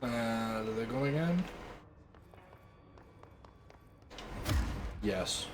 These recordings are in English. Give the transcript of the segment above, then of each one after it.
Are they going again? Yes.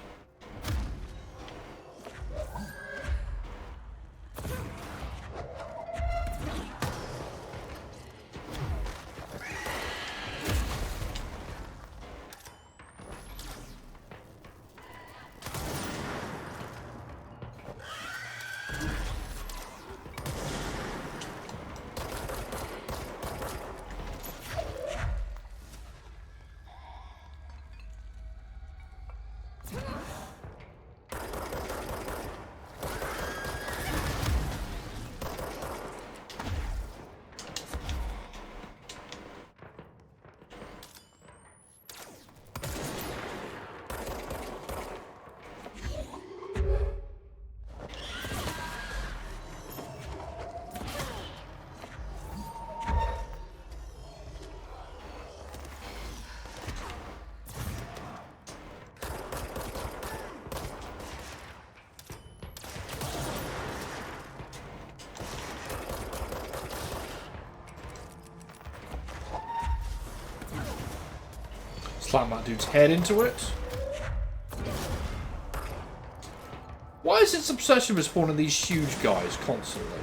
Slam that dude's head into it. Why is its obsession with spawning these huge guys constantly?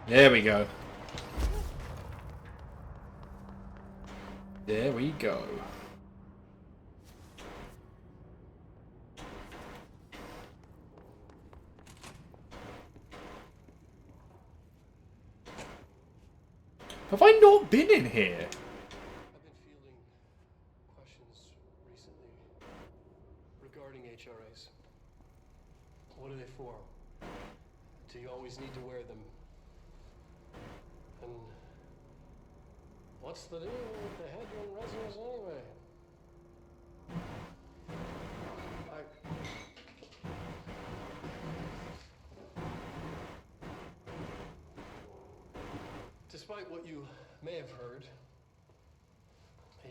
There we go. There we go. Have I not been in here? I've been fielding questions recently regarding HRAs. What are they for? Do you always need to wear them? And what's the deal with the Hadron resonance anyway? Despite what you may have heard,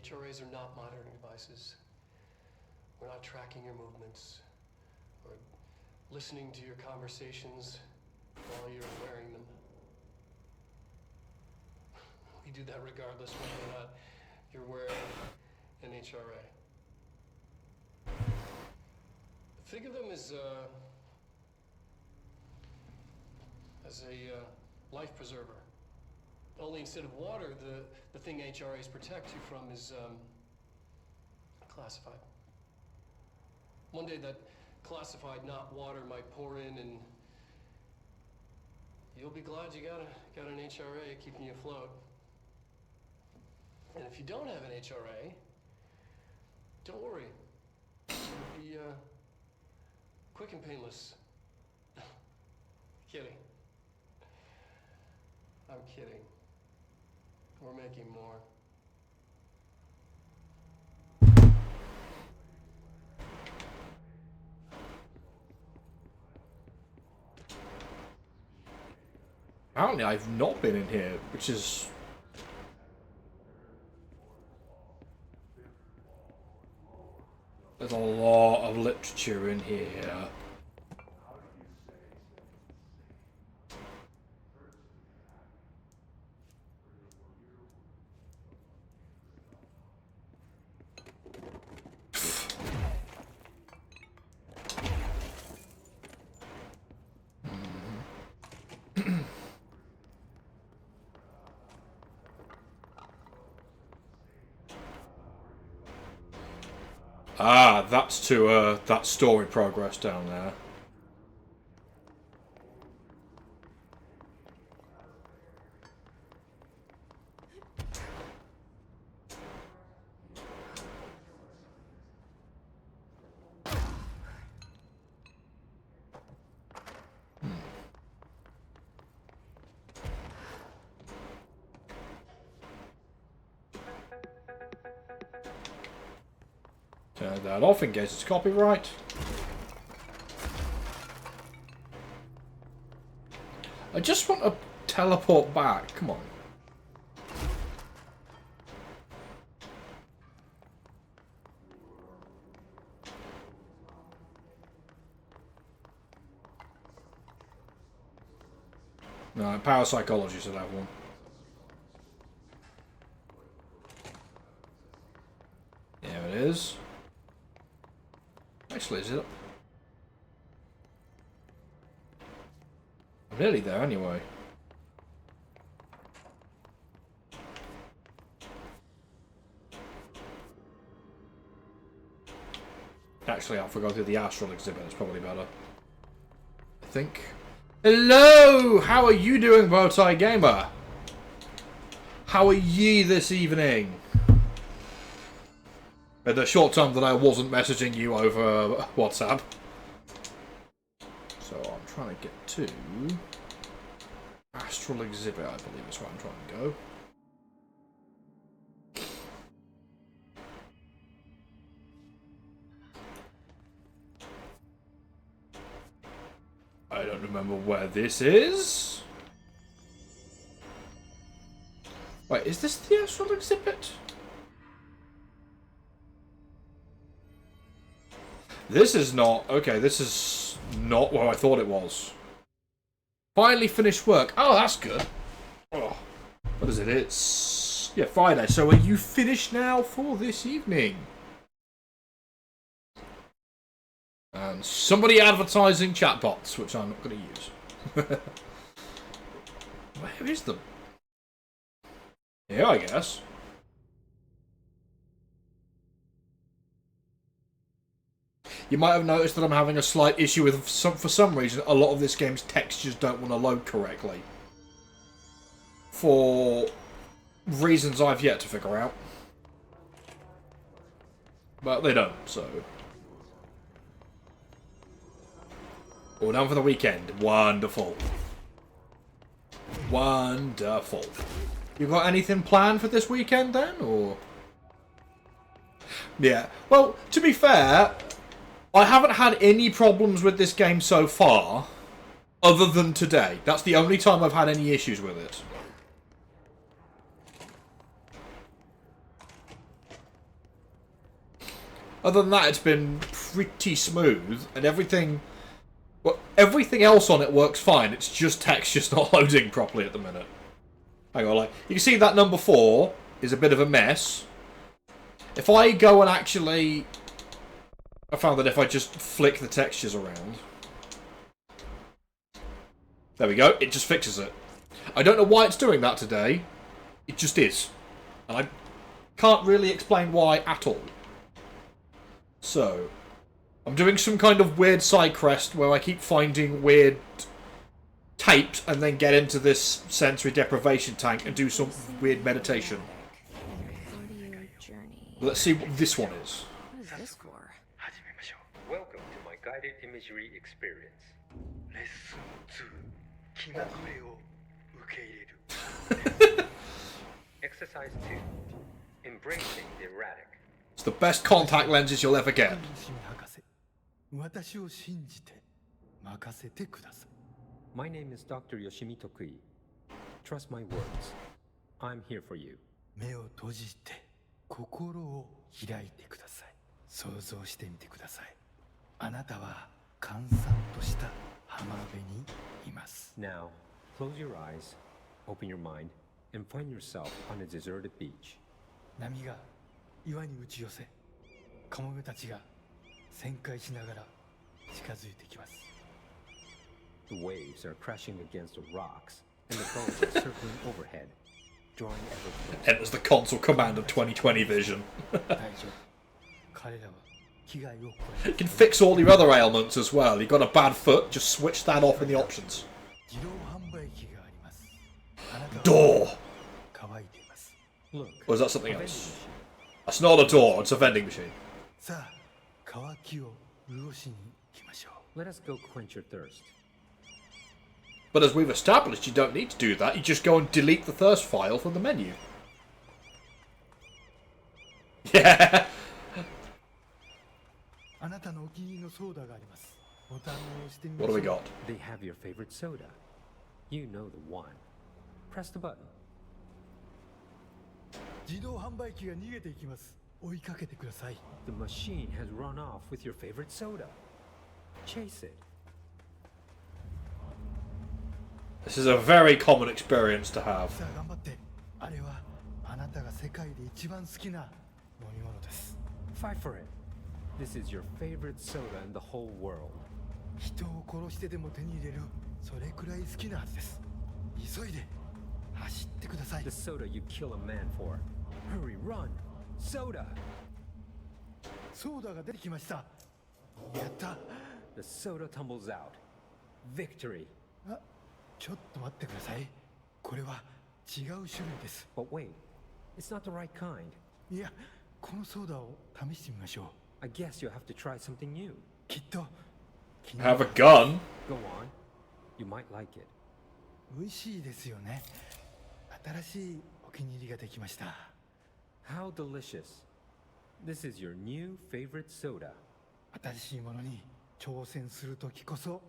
HRAs are not monitoring devices. We're not tracking your movements or listening to your conversations while you're wearing them. We do that regardless whether or not you're wearing an HRA. Think of them as a life preserver. Only instead of water, the thing HRAs protect you from is classified. One day that classified, not water, might pour in, and you'll be glad you got an HRA keeping you afloat. And if you don't have an HRA, don't worry. It'll be quick and painless. Kidding. I'm kidding. We're making more. Apparently I've not been in here, which is... There's a lot of literature in here. Ah, that's to that story progress down there. Turn that off in case it's copyright. I just want to teleport back. Come on. No, parapsychology should have one. There it is. Actually, is it? I'm nearly there anyway. Actually, I'll go through the astral exhibit. It's probably better. I think. Hello! How are you doing, Bowtie Gamer? How are ye this evening? In the short time that I wasn't messaging you over WhatsApp. So I'm trying to get to astral exhibit, I believe is where I'm trying to go. I don't remember where this is. Wait, is this the astral exhibit? This is not... Okay, this is not what I thought it was. Finally finished work. Oh, that's good. Oh, what is it? It's... Yeah, Friday. So are you finished now for this evening? And somebody advertising chatbots, which I'm not going to use. Where is the... Yeah, I guess. You might have noticed that I'm having a slight issue with, for some reason, a lot of this game's textures don't want to load correctly. For reasons I've yet to figure out. But they don't, so... All done for the weekend. Wonderful. Wonderful. You got anything planned for this weekend then, or...? Yeah. Well, to be fair... I haven't had any problems with this game so far, other than today. That's the only time I've had any issues with it. Other than that, it's been pretty smooth, and everything... Well, everything else on it works fine. It's just texture's not loading properly at the minute. Hang on, like, you can see that number 4 is a bit of a mess. If I go and actually... I found that if I just flick the textures around... There we go, it just fixes it. I don't know why it's doing that today. It just is. And I can't really explain why at all. So, I'm doing some kind of weird side quest where I keep finding weird tapes and then get into this sensory deprivation tank and do some weird meditation. Let's see what this one is. What is this for? Welcome to my guided imagery experience. Exercise 2. Embracing the erratic. It's the best contact lenses you'll ever get. My name is Dr. Yoshimi Tokui. Trust my words. I'm here for you. 目を閉じて心を開いてください。想像してみてください。あなたは閑散とした浜辺にいます。 Now, close your eyes, open your mind, and find yourself on a deserted beach. 波が岩に打ち寄せ、カモメたちが旋回しながら近づいてきます。 The waves are crashing against the rocks, and the gulls are circling overhead, drawing ever closer. Enters the console command of 2020 vision. 大丈夫。彼らは危害を加え You can fix all your other ailments as well. You've got a bad foot, just switch that off in the options. 自動販売機があります。あなたは Door! 乾いています。 Look, Or is that something a vending else? machine. That's not a door, it's a vending machine. さあ、乾きを潤しに行きましょう。 Let us go quench your thirst. But as we've established, you don't need to do that. You just go and delete the thirst file from the menu. Yeah! あなたのお気に入りのソーダがあります。ボタンを押してみま What しょ do う。 we got? They have your favorite soda. You know the one. Press the button. 自動販売機が逃げていきます。追いかけてください。 The machine has run off with your favorite soda. Chase it. This is a very common experience to have. さあ頑張って。あれはあなたが世界で一番好きな飲み物です。 Fight for it. This is your favorite soda in the whole world. 人を殺してでも手に入れる、それくらい好きなはずです。急いで走ってください。 The soda you kill a man for. Hurry, run! Soda! ソーダが出てきました。やった。 The soda tumbles out. Victory. あ、ちょっと待ってください。これは違う種類です。 But wait, it's not the right kind. いや、このソーダを試してみましょう。 I guess you'll have to try something new. きっと Have a gun? Go on. You might like it. 美味しいですよね。新しいお気に入りができました。 How delicious. This is your new favorite soda. 新しいものに挑戦するときこそ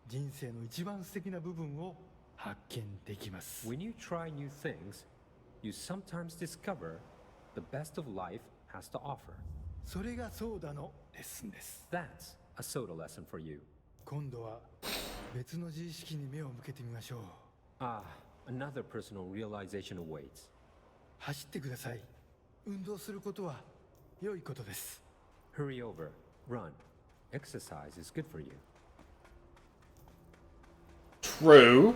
人生の一番素敵な部分を発見できます。 When you try new things, you sometimes discover the best of life has to offer. それがソーダのレッスンです。 That's a soda lesson for you. 今度は別の自意識に目を向けてみましょう。 Ah, another personal realization awaits. 走ってください。運動することは良いことです。 Hurry over. Run. Exercise is good for you. True.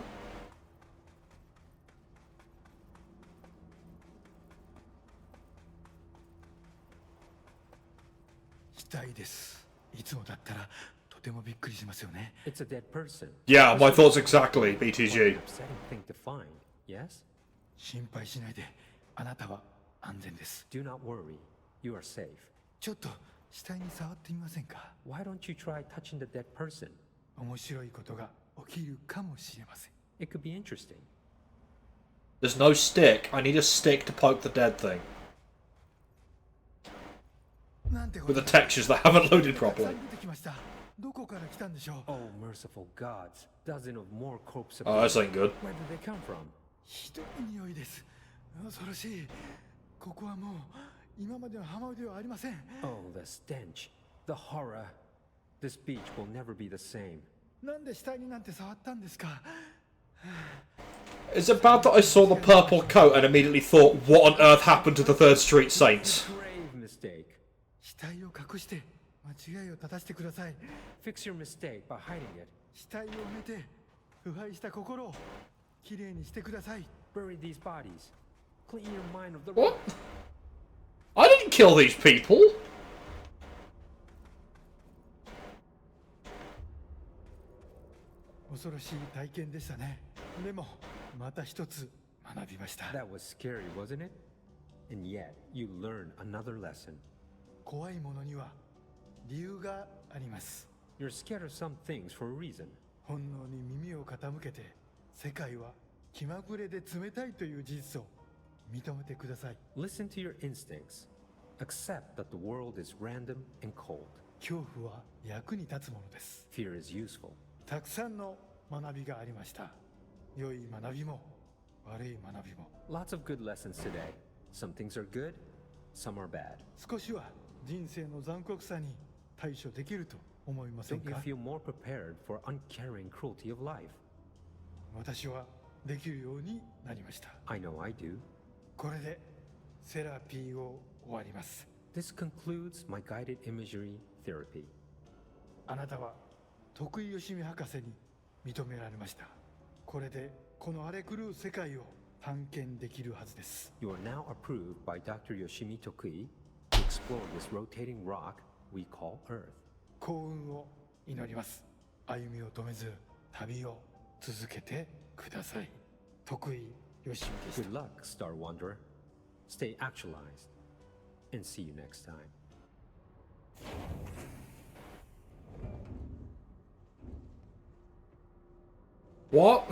死体です。いつもだったらとてもびっくりしますよね。 It's a dead person. Yeah, my thoughts exactly, What an BTG. upsetting thing to find, yes? 心配しないで。あなたは安全です。 Do not worry. You are safe. ちょっと死体に触ってみませんか。 Why don't you try touching the dead person? 面白いことが起きるかもしれません。 It could be interesting. There's no stick. I need a stick to poke the dead thing. なんてこ With と the だ。 textures that haven't loaded たくさ properly. ん出てきました。どこから来たんでしょう。 Oh, merciful gods. Dozen of more corpses. Oh, this ain't good. Where did they come from? ひどい匂いです。恐ろしい。ここはもう今までの浜辺ではありません。 Oh, the stench. The horror. This beach will never be the same. なんで死体になんて触ったんですか。 Is it bad that I saw the purple coat and immediately thought, what on earth happened to the 3rd Street Saints? Grave mistake. 死体を隠して間違いを正してください。 Fix your mistake by hiding it. 死体を埋めて腐敗した心をきれいにしてください。 Bury these bodies. Clean your mind of the What? I didn't kill these people. 恐ろしい体験でしたね。でもまた一つ学びました。 That was scary, wasn't it? And yet, you learned another lesson. 怖いものには理由があります。 You're scared of some things for a reason. 本能に耳を傾けて世界は気まぐれで冷たいという事実を認めてください。 Listen to your instincts. Accept that the world is random and cold. 恐怖は役に立つものです。 Fear is useful. たくさんの学びがありました。良い学びも悪い学びも。 Lots of good lessons today. Some things are good, some are bad. 少しは人生の残酷さに対処できると思いません Don't you か。 feel more prepared for uncaring cruelty of life? 私はできるようになりました。 I know I do. これでセラピーを終わります。 This concludes my guided imagery therapy. あなたは徳井義美博士に認められました。これでこの荒れ狂う世界を探検できるはずです。 You are now approved by Dr. Yoshimi Tokui to explore this rotating rock we call Earth. 幸運を祈ります。歩みを止めず旅を続けてください。徳井義美でした。 Good luck, Star Wanderer. Stay actualized. And see you next time. What?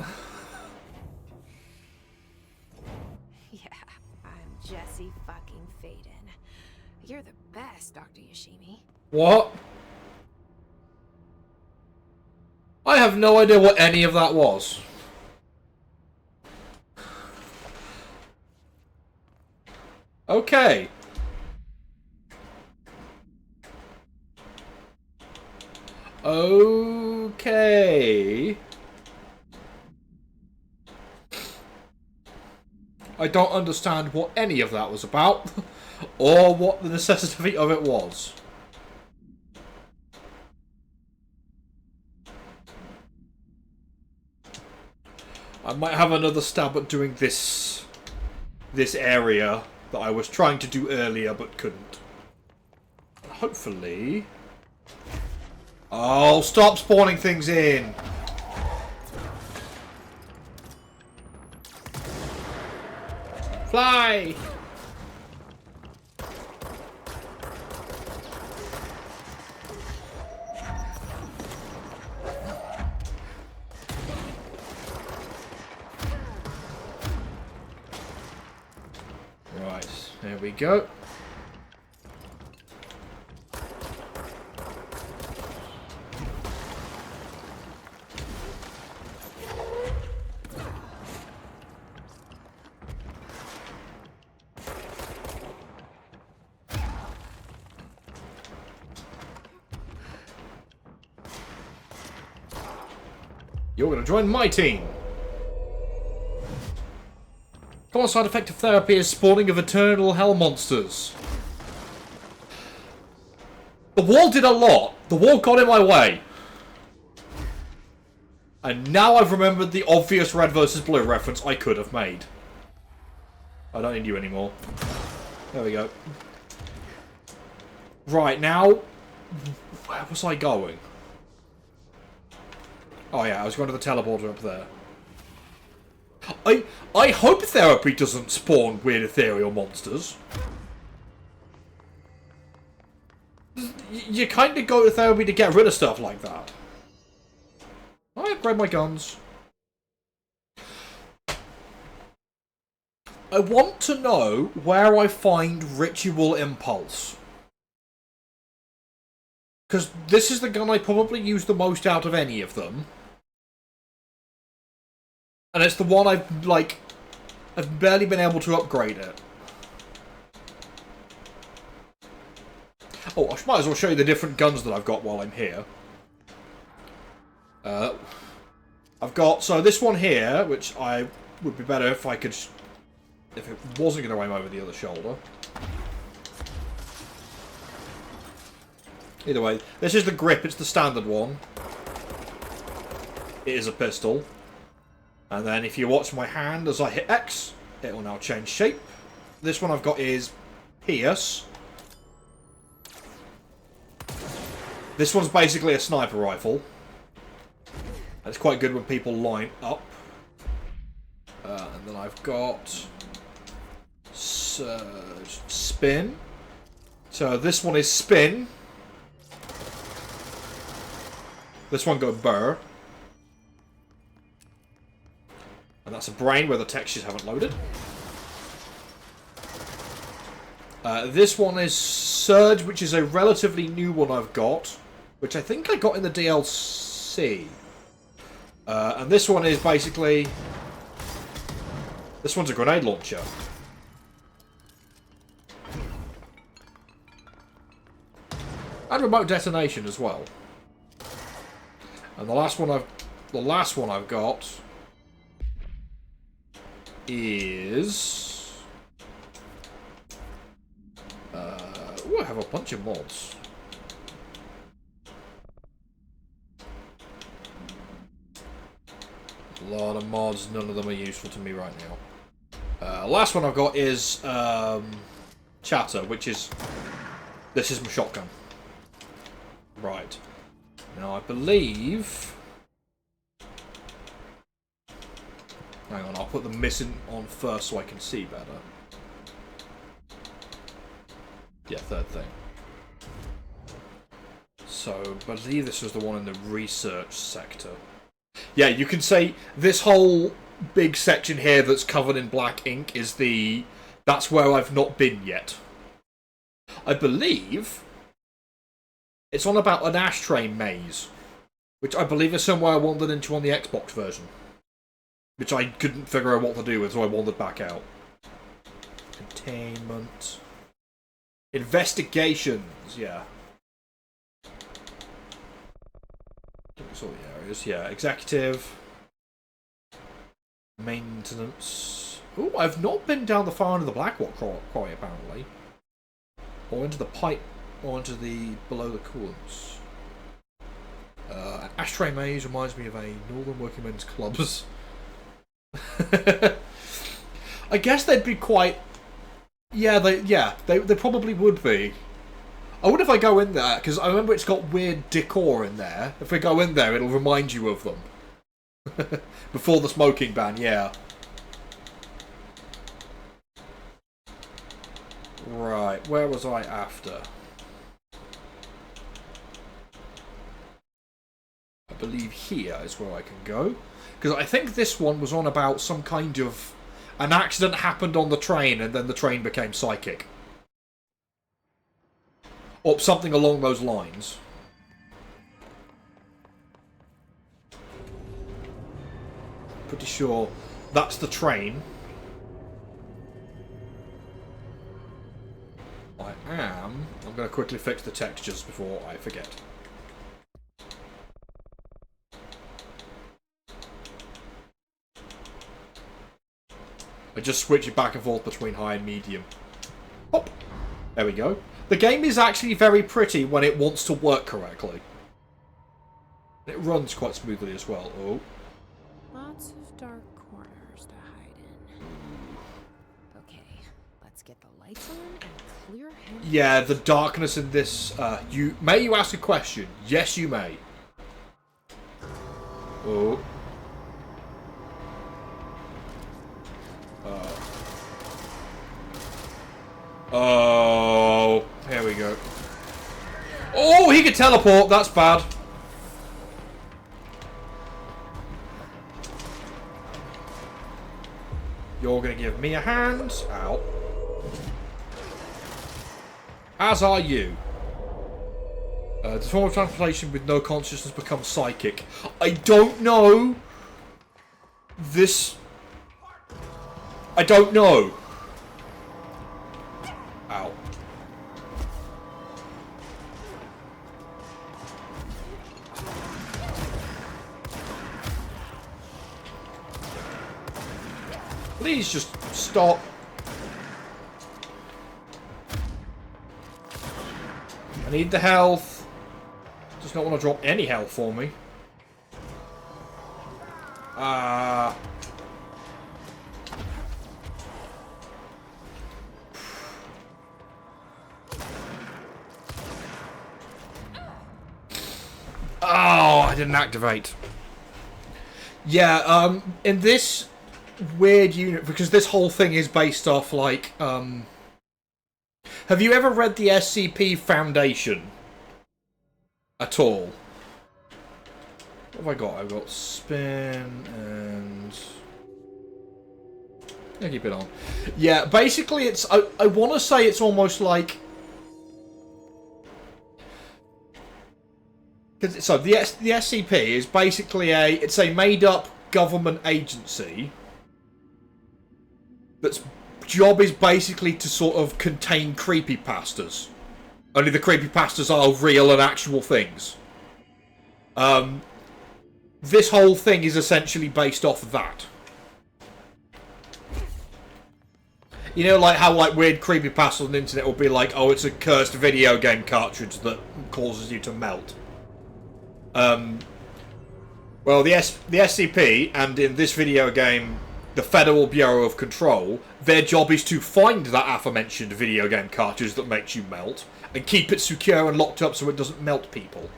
Yeah, I'm Jesse fucking Faden. You're the best, Dr. Yoshimi. What? I have no idea what any of that was. Okay. Okay. I don't understand what any of that was about, or what the necessity of it was. I might have another stab at doing this area that I was trying to do earlier but couldn't. Hopefully... Oh, stop spawning things in! Fly! Right, there we go. You're going to join my team. Common side effect of therapy is spawning of eternal hell monsters. The wall did a lot. The wall got in my way. And now I've remembered the obvious red versus blue reference I could have made. I don't need you anymore. There we go. Right, now... Where was I going? Oh yeah, I was going to the teleporter up there. I hope therapy doesn't spawn weird ethereal monsters. You kind of go to therapy to get rid of stuff like that. I upgrade my guns. I want to know where I find Ritual Impulse. Because this is the gun I probably use the most out of any of them. And it's the one I've barely been able to upgrade it. Oh, I might as well show you the different guns that I've got while I'm here. I've got, so this one here, which I would be better if I could, if it wasn't going to aim over the other shoulder. Either way, this is the grip, it's the standard one. It is a pistol. And then if you watch my hand as I hit X, it will now change shape. This one I've got is Pierce. This one's basically a sniper rifle. It's quite good when people line up. And then I've got Spin. So this one is Spin. This one got Burr. And that's a brain where the textures haven't loaded. This one is Surge, which is a relatively new one I've got. Which I think I got in the DLC. And this one is basically... This one's a grenade launcher. And remote detonation as well. And the last one I've got is ooh, I have a bunch of mods. A lot of mods, none of them are useful to me right now. Last one I've got is Chatter, which is this is my shotgun. Right. Now I believe. Hang on, I'll put the missing on first so I can see better. Yeah, third thing. So, I believe this was the one in the research sector. Yeah, you can say this whole big section here that's covered in black ink is the... That's where I've not been yet. I believe it's on about an ashtray maze, which I believe is somewhere I wandered into on the Xbox version. Which I couldn't figure out what to do with, so I wandered back out. Containment. Investigations, yeah. That's all the areas, yeah. Executive. Maintenance. Oh, I've not been down the far end of the Blackwater quarry, apparently. Or into the pipe, or into the below the coolants. An ashtray maze reminds me of a Northern Working Men's Clubs. I guess they'd be quite... Yeah, they probably would be. I wonder if I go in there, because I remember it's got weird decor in there. If we go in there, it'll remind you of them. Before the smoking ban, yeah. Right, where was I after? I believe here is where I can go. Because I think this one was on about some kind of... An accident happened on the train and then the train became psychic. Or something along those lines. Pretty sure that's the train. I'm going to quickly fix the textures before I forget. I just switch it back and forth between high and medium. Hop! There we go. The game is actually very pretty when it wants to work correctly. It runs quite smoothly as well. Oh. Lots of dark corners to hide in. Okay, let's get the lights on and clear head. Yeah, the darkness in this... May you ask a question? Yes, you may. Oh. Oh, here we go. Oh, he could teleport. That's bad. You're going to give me a hand. Ow. As are you. The form of transportation with no consciousness becomes psychic. I don't know. This... I don't know. Ow. Please just stop. I need the health. Does not want to drop any health for me. Oh, I didn't activate. Yeah, in this weird unit, because this whole thing is based off, like, have you ever read the SCP Foundation? At all? What have I got? I've got spin and... Yeah, keep it on. Yeah, basically it's... I want to say it's almost like... So the SCP is basically it's a made-up government agency that's job is basically to sort of contain creepypastas. Only the creepypastas are real and actual things. This whole thing is essentially based off of that. You know, like how like weird creepypastas on the internet will be like, oh, it's a cursed video game cartridge that causes you to melt. Well, the SCP, and in this video game, the Federal Bureau of Control, their job is to find that aforementioned video game cartridge that makes you melt, and keep it secure and locked up so it doesn't melt people.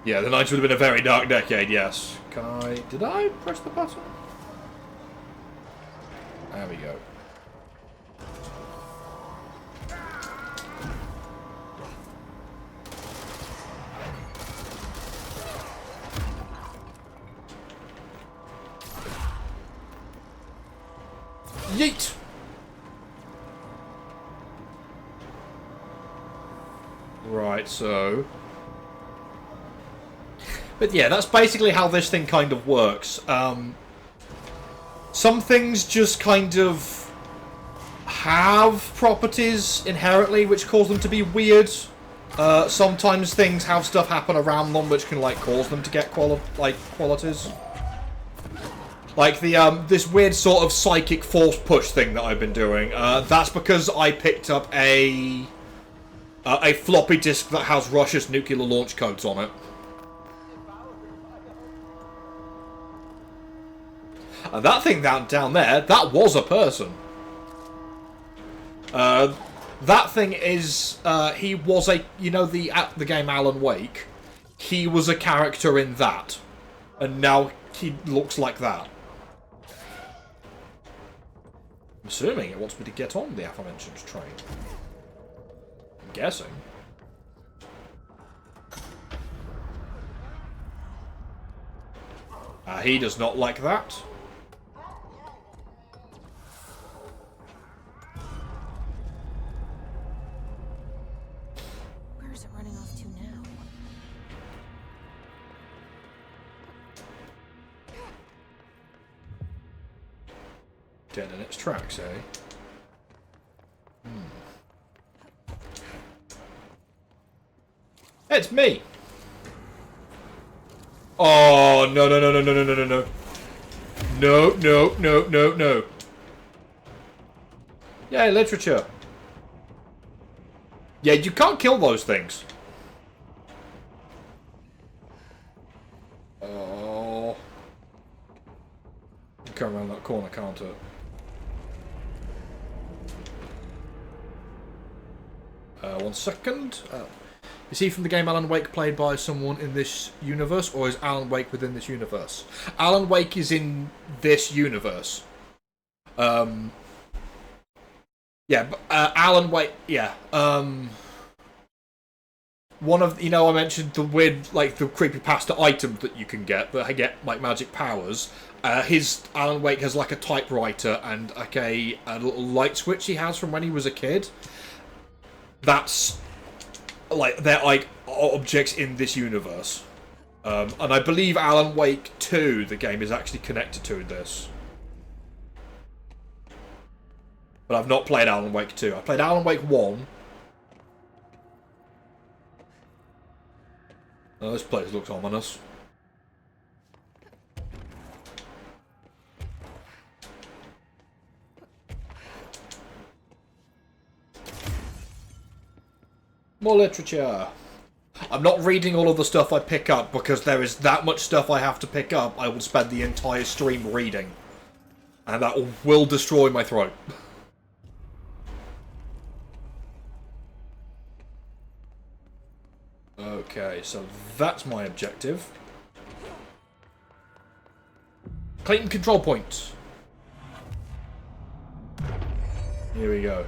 Yeah, the 90s would have been a very dark decade, yes. Can I... Did I press the button? There we go. Yeet! Right, so... But yeah, that's basically how this thing kind of works. Some things just kind of have properties inherently which cause them to be weird. Sometimes things have stuff happen around them which can like cause them to get qualities. Like the this weird sort of psychic force push thing that I've been doing. That's because I picked up a floppy disk that has Russia's nuclear launch codes on it. And that thing down there, that was a person. That thing is, he was a, you know, the game Alan Wake. He was a character in that, and now he looks like that. I'm assuming it wants me to get on the aforementioned train. I'm guessing. He does not like that. Where's it running off to now? Dead in its tracks, eh? It's me! Oh, no, no, no, no, no, no, no, no, no. No, no, no, no, no. Yay, literature. Yeah, you can't kill those things. Oh. You come around that corner, can't it? One second. Is he from the game Alan Wake played by someone in this universe, or is Alan Wake within this universe? Alan Wake is in this universe. Yeah, but Alan Wake, yeah. One of, you know, I mentioned the weird, like, the creepypasta item that you can get, that get, like, magic powers. His Alan Wake has, like, a typewriter and, like, a little light switch he has from when he was a kid. That's... like, they're like objects in this universe. And I believe Alan Wake 2, the game, is actually connected to this. But I've not played Alan Wake 2. I played Alan Wake 1. Oh, this place looks ominous. More literature. I'm not reading all of the stuff I pick up because there is that much stuff I have to pick up. I will spend the entire stream reading. And that will destroy my throat. Okay, so that's my objective. Clayton control point. Here we go.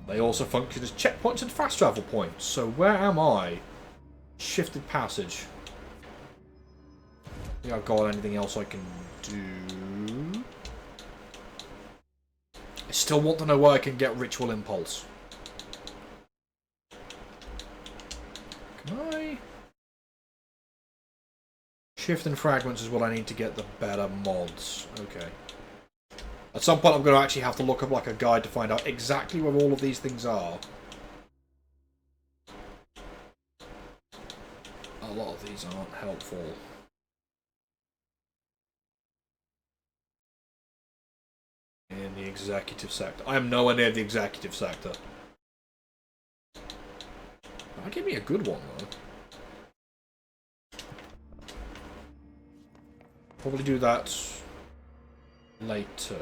They also function as checkpoints and fast travel points. So where am I? Shifted passage. Think I've got anything else I can do? I still want to know where I can get Ritual Impulse. Can I? Shift and Fragments is what I need to get the better mods. Okay. At some point I'm going to actually have to look up like a guide to find out exactly where all of these things are. A lot of these aren't helpful. In the executive sector. I am nowhere near the executive sector. That'll give me a good one though. Probably do that later.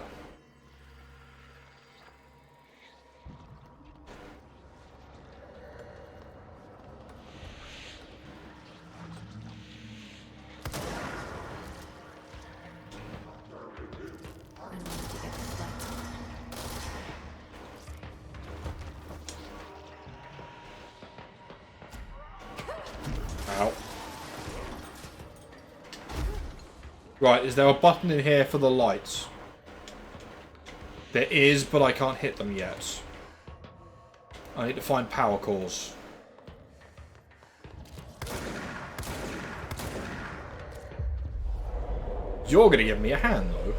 Ow. Right, is there a button in here for the lights? There is, but I can't hit them yet. I need to find power cores. You're going to give me a hand, though.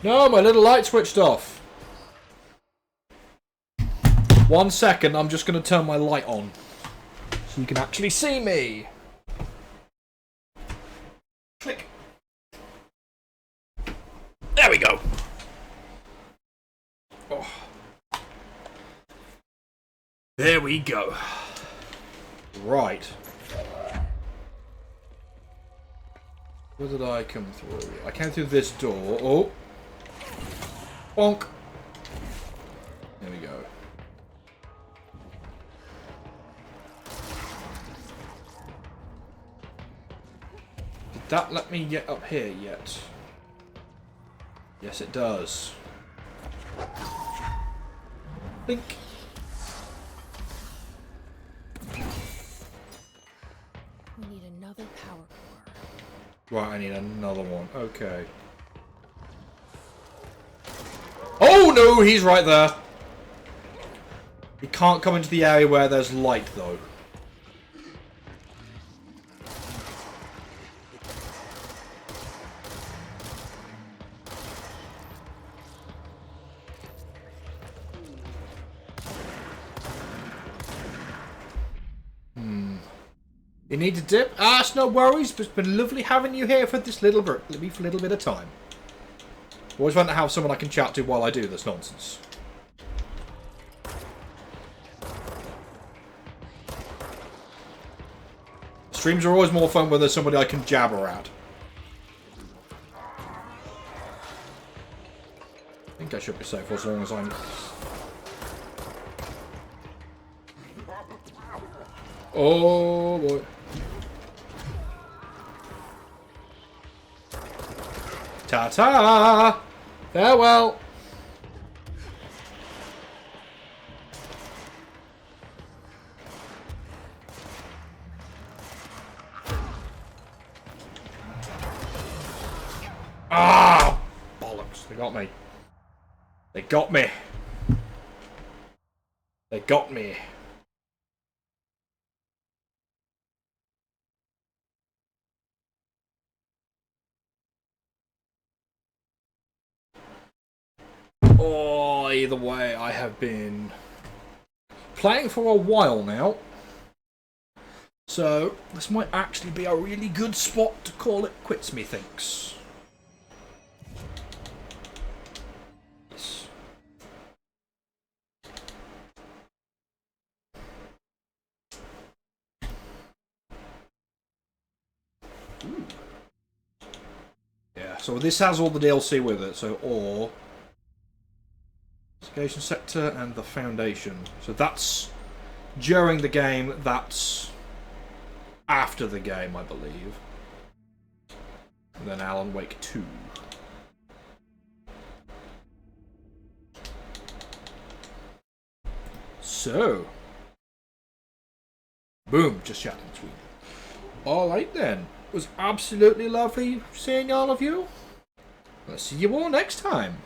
No, my little light switched off. 1 second, I'm just going to turn my light on. So you can actually see me. Click. There we go. Oh. There we go. Right. Where did I come through? I came through this door. Oh. Bonk. There we go. Did that let me get up here yet? Yes, it does. Blink. We need another power core. Right, I need another one. Okay. Oh no, he's right there. He can't come into the area where there's light, though. You need to dip? Ah, it's no worries. It's been lovely having you here for this little bit of time. Always want to have someone I can chat to while I do this nonsense. Streams are always more fun when there's somebody I can jabber at. I think I should be safe for as long as I'm... Oh boy. Ta-ta! Farewell! Ah! Bollocks. They got me. They got me. They got me. Oh, either way, I have been playing for a while now. So, this might actually be a really good spot to call it quits, methinks. Yes. Ooh. Yeah, so this has all the DLC with it, so ore, investigation sector, and the foundation. So that's during the game, that's after the game, I believe. And then Alan Wake 2. So, boom, just chatting between. Alright then, it was absolutely lovely seeing all of you. I'll see you all next time.